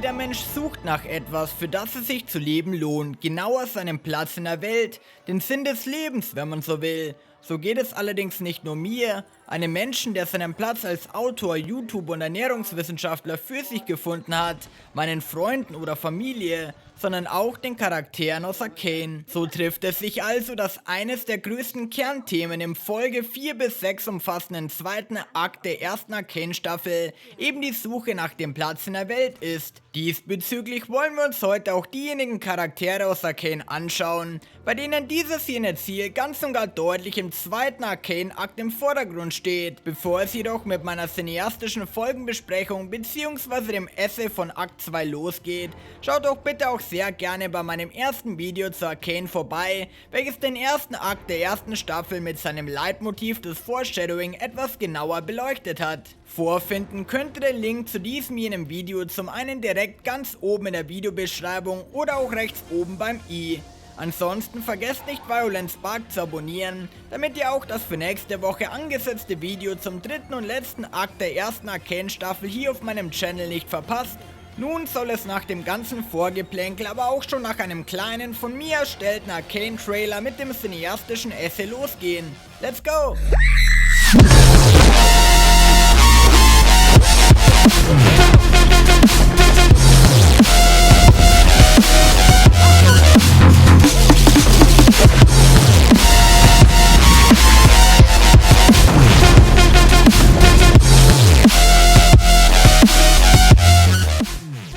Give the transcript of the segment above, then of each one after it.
Jeder Mensch sucht nach etwas, für das es sich zu leben lohnt, genauer seinen Platz in der Welt, den Sinn des Lebens, wenn man so will. So geht es allerdings nicht nur mir, einem Menschen, der seinen Platz als Autor, YouTuber und Ernährungswissenschaftler für sich gefunden hat, meinen Freunden oder Familie, sondern auch den Charakteren aus Arcane. So trifft es sich also, dass eines der größten Kernthemen im Folge 4 bis 6 umfassenden zweiten Akt der ersten Arcane-Staffel eben die Suche nach dem Platz in der Welt ist. Diesbezüglich wollen wir uns heute auch diejenigen Charaktere aus Arcane anschauen, bei denen dieses jene Ziel ganz und gar deutlich im zweiten Arcane-Akt im Vordergrund steht. Bevor es jedoch mit meiner cineastischen Folgenbesprechung bzw. dem Essay von Akt 2 losgeht, schaut doch bitte auch sehr gerne bei meinem ersten Video zu Arcane vorbei, welches den ersten Akt der ersten Staffel mit seinem Leitmotiv des Foreshadowing etwas genauer beleuchtet hat. Vorfinden könnt ihr den Link zu diesem jenem Video zum einen direkt ganz oben in der Videobeschreibung oder auch rechts oben beim i. Ansonsten vergesst nicht Violent Spark zu abonnieren, damit ihr auch das für nächste Woche angesetzte Video zum dritten und letzten Akt der ersten Arcane-Staffel hier auf meinem Channel nicht verpasst. Nun soll es nach dem ganzen Vorgeplänkel aber auch schon nach einem kleinen, von mir erstellten Arcane-Trailer mit dem cineastischen Essay losgehen. Let's go!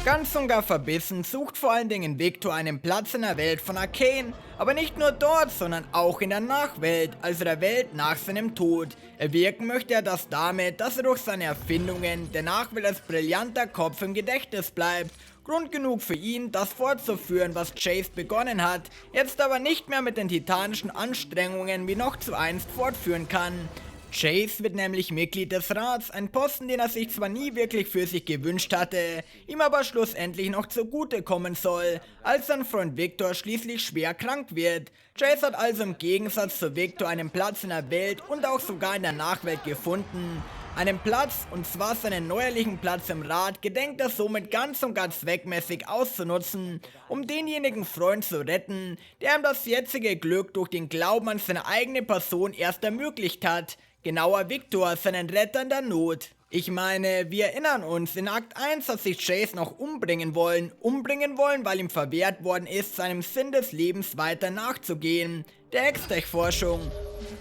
Ganz und gar verbissen sucht vor allen Dingen Victor einen Platz in der Welt von Arcane, aber nicht nur dort, sondern auch in der Nachwelt, also der Welt nach seinem Tod. Erwirken möchte er das damit, dass er durch seine Erfindungen der Nachwelt als brillanter Kopf im Gedächtnis bleibt. Grund genug für ihn, das fortzuführen, was Chase begonnen hat, jetzt aber nicht mehr mit den titanischen Anstrengungen wie noch zu einst fortführen kann. Chase wird nämlich Mitglied des Rats, ein Posten, den er sich zwar nie wirklich für sich gewünscht hatte, ihm aber schlussendlich noch zugutekommen soll, als sein Freund Victor schließlich schwer krank wird. Chase hat also im Gegensatz zu Victor einen Platz in der Welt und auch sogar in der Nachwelt gefunden. Einen Platz, und zwar seinen neuerlichen Platz im Rat, gedenkt er somit ganz und gar zweckmäßig auszunutzen, um denjenigen Freund zu retten, der ihm das jetzige Glück durch den Glauben an seine eigene Person erst ermöglicht hat. Genauer Victor, seinen Retter in der Not. Ich meine, wir erinnern uns, in Akt 1 hat sich Chase noch umbringen wollen, weil ihm verwehrt worden ist, seinem Sinn des Lebens weiter nachzugehen, der Hextech-Forschung.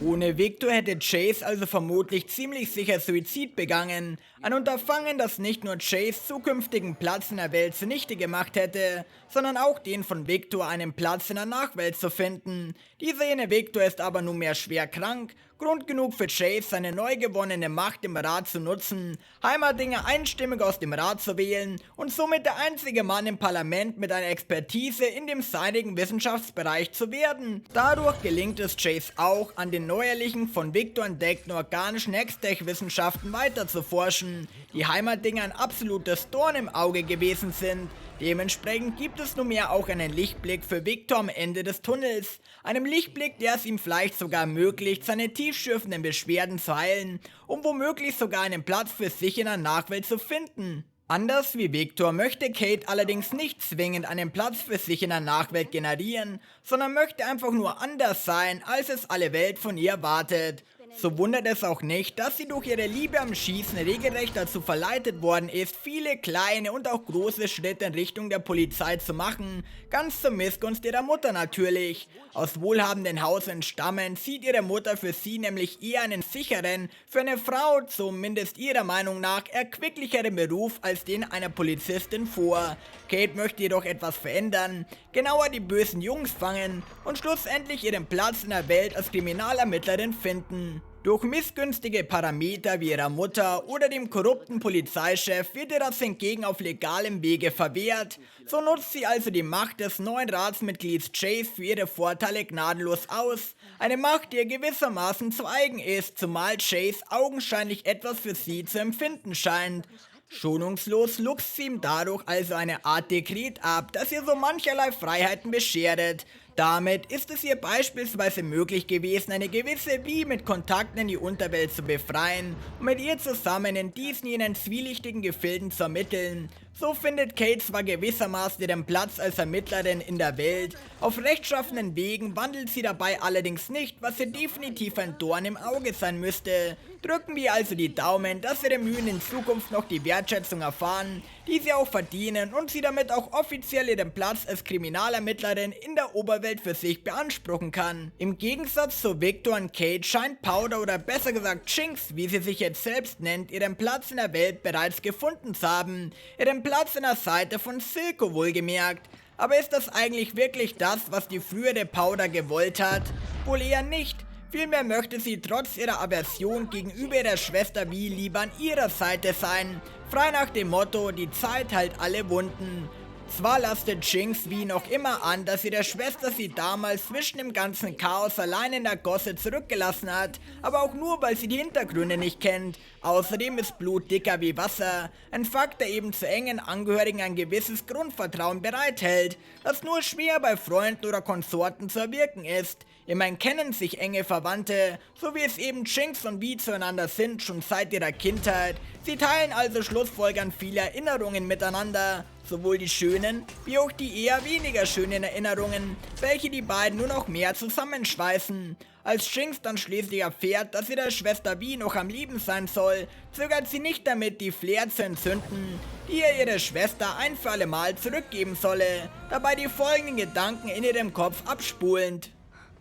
Ohne Victor hätte Chase also vermutlich ziemlich sicher Suizid begangen, ein Unterfangen, das nicht nur Chase zukünftigen Platz in der Welt zunichte gemacht hätte, sondern auch den von Victor einen Platz in der Nachwelt zu finden. Dieser jene Victor ist aber nunmehr schwer krank, Grund genug für Chase, seine neu gewonnene Macht im Rat zu nutzen, Heimerdinger einstimmig aus dem Rat zu wählen und somit der einzige Mann im Parlament mit einer Expertise in dem seinigen Wissenschaftsbereich zu werden. Dadurch gelingt es Chase auch, an den neuerlichen von Victor entdeckten organischen Hextech-Wissenschaften weiter zu forschen, die Heimerdinger ein absolutes Dorn im Auge gewesen sind. Dementsprechend gibt es nunmehr auch einen Lichtblick für Victor am Ende des Tunnels. Einem Lichtblick, der es ihm vielleicht sogar ermöglicht, seine tiefschürfenden Beschwerden zu heilen, um womöglich sogar einen Platz für sich in der Nachwelt zu finden. Anders wie Victor möchte Kate allerdings nicht zwingend einen Platz für sich in der Nachwelt generieren, sondern möchte einfach nur anders sein, als es alle Welt von ihr erwartet. So wundert es auch nicht, dass sie durch ihre Liebe am Schießen regelrecht dazu verleitet worden ist, viele kleine und auch große Schritte in Richtung der Polizei zu machen, ganz zur Missgunst ihrer Mutter natürlich. Aus wohlhabenden Haus entstammend sieht ihre Mutter für sie nämlich eher einen sicheren, für eine Frau zumindest ihrer Meinung nach erquicklicheren Beruf als den einer Polizistin vor. Kate möchte jedoch etwas verändern, genauer die bösen Jungs fangen und schlussendlich ihren Platz in der Welt als Kriminalermittlerin finden. Durch missgünstige Parameter wie ihrer Mutter oder dem korrupten Polizeichef wird ihr das hingegen auf legalem Wege verwehrt. So nutzt sie also die Macht des neuen Ratsmitglieds Chase für ihre Vorteile gnadenlos aus. Eine Macht, die ihr gewissermaßen zu eigen ist, zumal Chase augenscheinlich etwas für sie zu empfinden scheint. Schonungslos luchst sie ihm dadurch also eine Art Dekret ab, das ihr so mancherlei Freiheiten beschert. Damit ist es ihr beispielsweise möglich gewesen, eine gewisse Vi mit Kontakten in die Unterwelt zu befreien und mit ihr zusammen in diesen jenen zwielichtigen Gefilden zu ermitteln. So findet Kate zwar gewissermaßen ihren Platz als Ermittlerin in der Welt, auf rechtschaffenen Wegen wandelt sie dabei allerdings nicht, was ihr definitiv ein Dorn im Auge sein müsste. Drücken wir also die Daumen, dass ihre Mühen in Zukunft noch die Wertschätzung erfahren, die sie auch verdienen und sie damit auch offiziell ihren Platz als Kriminalermittlerin in der Oberwelt für sich beanspruchen kann. Im Gegensatz zu Victor und Kate scheint Powder oder besser gesagt Jinx, wie sie sich jetzt selbst nennt, ihren Platz in der Welt bereits gefunden zu haben. Ihren Platz an der Seite von Silco wohlgemerkt. Aber ist das eigentlich wirklich das, was die frühere Powder gewollt hat? Wohl eher nicht. Vielmehr möchte sie trotz ihrer Aversion gegenüber ihrer Schwester Vi lieber an ihrer Seite sein. Frei nach dem Motto, die Zeit heilt alle Wunden. Zwar lastet Jinx Vi noch immer an, dass ihre Schwester sie damals zwischen dem ganzen Chaos allein in der Gosse zurückgelassen hat, aber auch nur, weil sie die Hintergründe nicht kennt. Außerdem ist Blut dicker wie Wasser, ein Fakt, der eben zu engen Angehörigen ein gewisses Grundvertrauen bereithält, das nur schwer bei Freunden oder Konsorten zu erwirken ist. Immerhin kennen sich enge Verwandte, so wie es eben Jinx und Vi zueinander sind, schon seit ihrer Kindheit. Sie teilen also schlussfolgernd viele Erinnerungen miteinander, sowohl die schönen, wie auch die eher weniger schönen Erinnerungen, welche die beiden nur noch mehr zusammenschweißen. Als Jinx dann schließlich erfährt, dass ihre Schwester Vi noch am Leben sein soll, zögert sie nicht damit, die Flair zu entzünden, die ihr ihre Schwester ein für alle Mal zurückgeben solle, dabei die folgenden Gedanken in ihrem Kopf abspulend.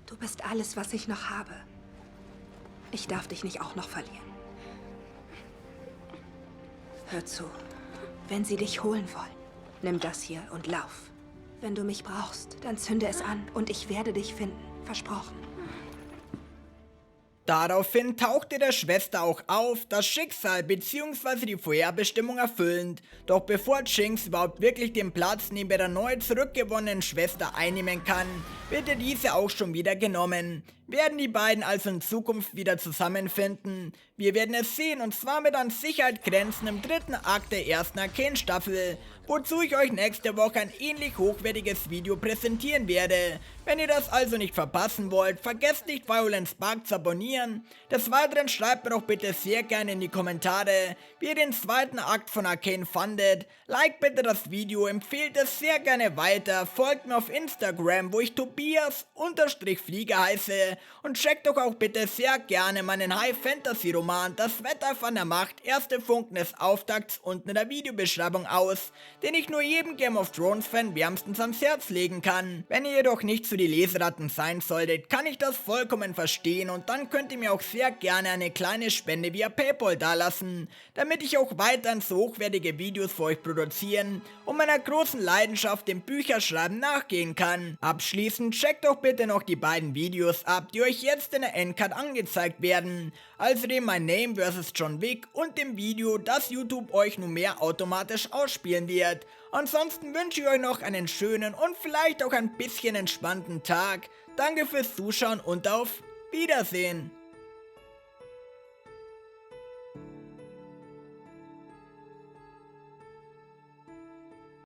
Du bist alles, was ich noch habe. Ich darf dich nicht auch noch verlieren. Hör zu. Wenn sie dich holen wollen, nimm das hier und lauf. Wenn du mich brauchst, dann zünde es an und ich werde dich finden. Versprochen. Daraufhin tauchte der Schwester auch auf, das Schicksal bzw. die Vorherbestimmung erfüllend. Doch bevor Jinx überhaupt wirklich den Platz neben ihrer neu zurückgewonnenen Schwester einnehmen kann, wird ihr diese auch schon wieder genommen. Werden die beiden also in Zukunft wieder zusammenfinden? Wir werden es sehen, und zwar mit an Sicherheit Grenzen im dritten Akt der ersten Arcane-Staffel, wozu ich euch nächste Woche ein ähnlich hochwertiges Video präsentieren werde. Wenn ihr das also nicht verpassen wollt, vergesst nicht Violent Spark zu abonnieren. Des Weiteren schreibt mir doch bitte sehr gerne in die Kommentare, wie ihr den zweiten Akt von Arcane fandet. Like bitte das Video, empfehlt es sehr gerne weiter, folgt mir auf Instagram, wo ich Tobias_Flieger heiße, und checkt doch auch bitte sehr gerne meinen High-Fantasy-Roman Das Wetter von der Macht, erste Funken des Auftakts unten in der Videobeschreibung aus, den ich nur jedem Game of Thrones-Fan wärmstens ans Herz legen kann. Wenn ihr jedoch nicht so die Leseratten sein solltet, kann ich das vollkommen verstehen, und dann könnt ihr mir auch sehr gerne eine kleine Spende via PayPal dalassen, damit ich auch weiterhin so hochwertige Videos für euch produzieren und meiner großen Leidenschaft dem Bücherschreiben nachgehen kann. Abschließend checkt doch bitte noch die beiden Videos ab, die euch jetzt in der Endcard angezeigt werden. Außerdem mein Name vs. John Wick und dem Video, das YouTube euch nunmehr automatisch ausspielen wird. Ansonsten wünsche ich euch noch einen schönen und vielleicht auch ein bisschen entspannten Tag. Danke fürs Zuschauen und auf Wiedersehen.